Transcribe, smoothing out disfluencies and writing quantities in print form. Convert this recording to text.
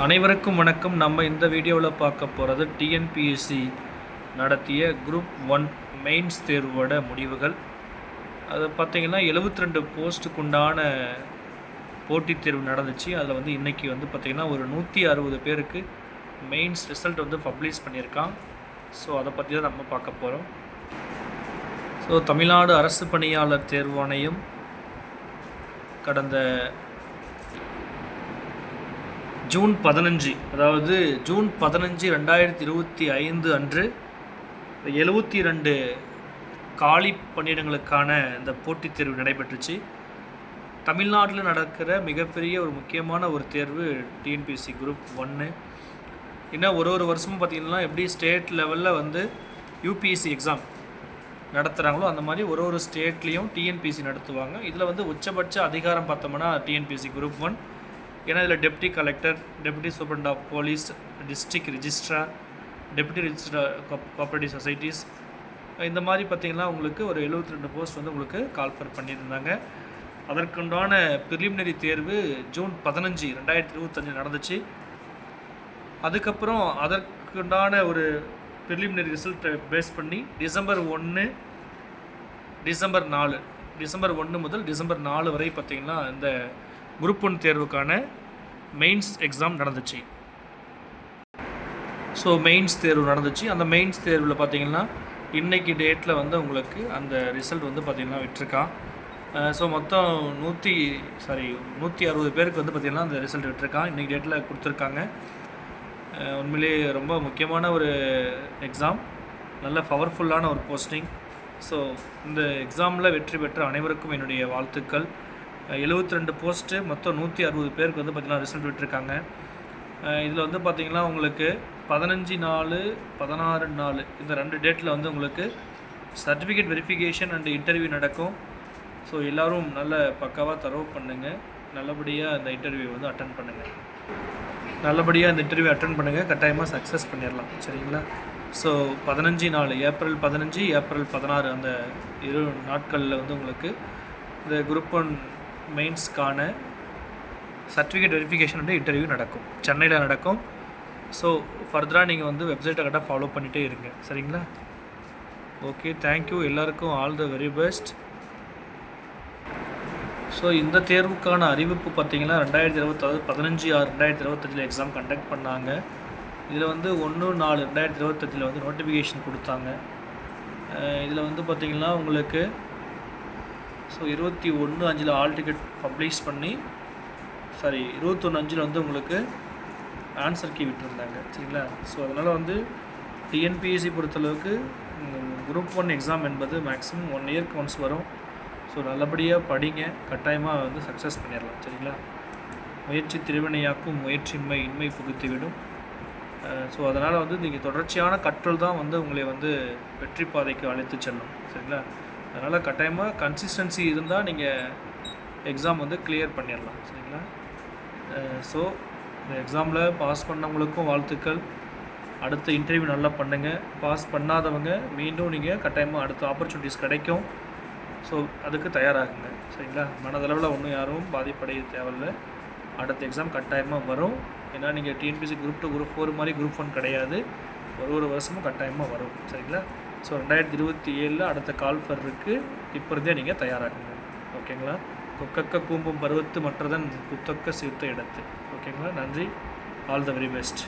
அனைவருக்கும் வணக்கம். நம்ம இந்த வீடியோவில் பார்க்க போகிறது டிஎன்பிஎஸ்சி நடத்திய குரூப் 1 மெயின்ஸ் தேர்வோட முடிவுகள். அது பார்த்திங்கன்னா 72 போஸ்ட்டுக்குண்டான போட்டித் தேர்வு நடந்துச்சு. அதில் வந்து இன்றைக்கி வந்து பார்த்திங்கன்னா ஒரு 160 பேருக்கு மெயின்ஸ் ரிசல்ட் வந்து பப்ளிஷ் பண்ணியிருக்கான். ஸோ அதை பற்றி தான் நம்ம பார்க்க போகிறோம். ஸோ தமிழ்நாடு அரசு பணியாளர் தேர்வாணையம் கடந்த ஜூன் 15 அதாவது ஜூன் 15 2025 அன்று 72 காலி பணியிடங்களுக்கான இந்த போட்டித் தேர்வு நடைபெற்றுச்சு. தமிழ்நாட்டில் நடக்கிற மிகப்பெரிய ஒரு முக்கியமான ஒரு தேர்வு டிஎன்பிஎஸ்சி குரூப் 1. இன்னும் ஒரு வருஷமும் பார்த்திங்கன்னா எப்படி ஸ்டேட் லெவலில் வந்து யூபிஎஸ்சி எக்ஸாம் நடத்துகிறாங்களோ அந்த மாதிரி ஒரு ஸ்டேட்லேயும் டிஎன்பிஎஸ்சி நடத்துவாங்க. இதில் வந்து உச்சபட்ச அதிகாரம் பார்த்தோம்னா டிஎன்பிஎஸ்சி குரூப் 1. ஏன்னா இதில் deputy collector, deputy superintendent of police, district registrar, deputy registrar cooperative societies, இந்த மாதிரி பார்த்திங்கன்னா உங்களுக்கு ஒரு 72 போஸ்ட் வந்து உங்களுக்கு கால்ஃபர் பண்ணியிருந்தாங்க. அதற்குண்டான ப்ரிலிமினரி தேர்வு ஜூன் 15 2025 நடந்துச்சு. அதுக்கப்புறம் அதற்குண்டான ஒரு ப்ரிலிமினரி ரிசல்ட்டை பேஸ் பண்ணி டிசம்பர் 1 முதல் டிசம்பர் 4 வரை பார்த்திங்கன்னா இந்த குரூப் 1 தேர்வுக்கான மெயின்ஸ் எக்ஸாம் நடந்துச்சு. ஸோ மெயின்ஸ் தேர்வு நடந்துச்சு. அந்த மெயின்ஸ் தேர்வில் பார்த்திங்கன்னா இன்றைக்கி டேட்டில் வந்து உங்களுக்கு அந்த ரிசல்ட் வந்து பார்த்திங்கன்னா விட்டுருக்கான். ஸோ மொத்தம் 160 பேருக்கு வந்து பார்த்திங்கன்னா அந்த ரிசல்ட் விட்டுருக்கான். இன்றைக்கி டேட்டில் கொடுத்துருக்காங்க. உண்மையிலேயே ரொம்ப முக்கியமான ஒரு எக்ஸாம், நல்ல பவர்ஃபுல்லான ஒரு போஸ்டிங். ஸோ இந்த எக்ஸாமில் வெற்றி பெற்ற அனைவருக்கும் என்னுடைய வாழ்த்துக்கள். 72 போஸ்ட்டு, மொத்தம் 160 பேருக்கு வந்து பார்த்திங்கன்னா ரிசல்ட் விட்டுருக்காங்க. இதில் வந்து பார்த்திங்கன்னா உங்களுக்கு 15/4, 16/4 இந்த 2 டேட்டில் வந்து உங்களுக்கு சர்டிஃபிகேட் வெரிஃபிகேஷன் அண்ட் இன்டர்வியூ நடக்கும். ஸோ எல்லோரும் நல்ல பக்காவாக தரவு பண்ணுங்கள். நல்லபடியாக இந்த இன்டர்வியூ வந்து அட்டன் பண்ணுங்கள். கட்டாயமாக சக்ஸஸ் பண்ணிடலாம். சரிங்களா? ஸோ 15/4 ஏப்ரல் 15, ஏப்ரல் 16 அந்த 2 நாட்களில் வந்து உங்களுக்கு இந்த குரூப் 1 மெயின்ஸ்க்கான சர்டிஃபிகேட் வெரிஃபிகேஷன் அண்ட் இன்டர்வியூ நடக்கும், சென்னையில் நடக்கும். ஸோ ஃபர்தராக நீங்கள் வந்து வெப்சைட்டை கரெக்டாக ஃபாலோ பண்ணிகிட்டே இருங்க. சரிங்களா? Okay, thank you. எல்லாருக்கும் all the very best. So இந்த தேர்வுக்கான அறிவிப்பு பார்த்திங்கன்னா 15/6/2025 எக்ஸாம் கண்டக்ட் பண்ணாங்க. இதில் வந்து 1/4/2025 வந்து நோட்டிஃபிகேஷன் கொடுத்தாங்க. இதில் வந்து பார்த்திங்கன்னா உங்களுக்கு ஸோ 21/5 ஆல் டிக்கெட் பப்ளிஷ் பண்ணி 21/5 வந்து உங்களுக்கு ஆன்சர் கீ விட்டுருந்தாங்க. சரிங்களா? ஸோ அதனால் வந்து டிஎன்பிஎஸ்சி பொறுத்தளவுக்கு குரூப் 1 எக்ஸாம் என்பது மேக்ஸிமம் 1 இயர்க்கு ஒன்ஸ் வரும். ஸோ நல்லபடியாக படிங்க, கட்டாயமாக வந்து சக்ஸஸ் பண்ணிடலாம். சரிங்களா? முயற்சி திருவினையாக்கும், முயற்சியின்மை இன்மை புகுத்திவிடும். ஸோ அதனால் வந்து நீங்கள் தொடர்ச்சியான கற்றல் தான் வந்து உங்களை வந்து வெற்றி பாதைக்கு அழைத்து செல்லும். சரிங்களா? அதனால் கட்டாயமாக கன்சிஸ்டன்சி இருந்தால் நீங்கள் எக்ஸாம் வந்து கிளியர் பண்ணிடலாம். சரிங்களா? ஸோ இந்த எக்ஸாமில் பாஸ் பண்ணவங்களுக்கும் வாழ்த்துக்கள். அடுத்த இன்டர்வியூ நல்லா பண்ணுங்கள். பாஸ் பண்ணாதவங்க மீண்டும் நீங்கள் கட்டாயமாக அடுத்த ஆப்பர்ச்சுனிட்டிஸ் கிடைக்கும். ஸோ அதுக்கு தயாராகுங்க. சரிங்களா? மனதளவில் ஒன்றும் யாரும் பாதிப்படைய தேவையில்லை. அடுத்த எக்ஸாம் கட்டாயமாக வரும். ஏன்னா நீங்கள் டிஎன்பிஎஸ்சி குரூப் 2, குரூப் 4 மாதிரி குரூப் 1 கிடையாது. ஒரு வருஷமும் கட்டாயமாக வரும். சரிங்களா? ஸோ 2027 அடுத்த கால்ஃபர் இருக்குது. இப்போ இருந்தே நீங்கள் தயாராகுங்க. ஓகேங்களா? கொக்கக்க கூம்பும் பருவத்து மற்றதன் புத்தக்க சீர்த்த இடத்து. ஓகேங்களா? நன்றி. All the very best.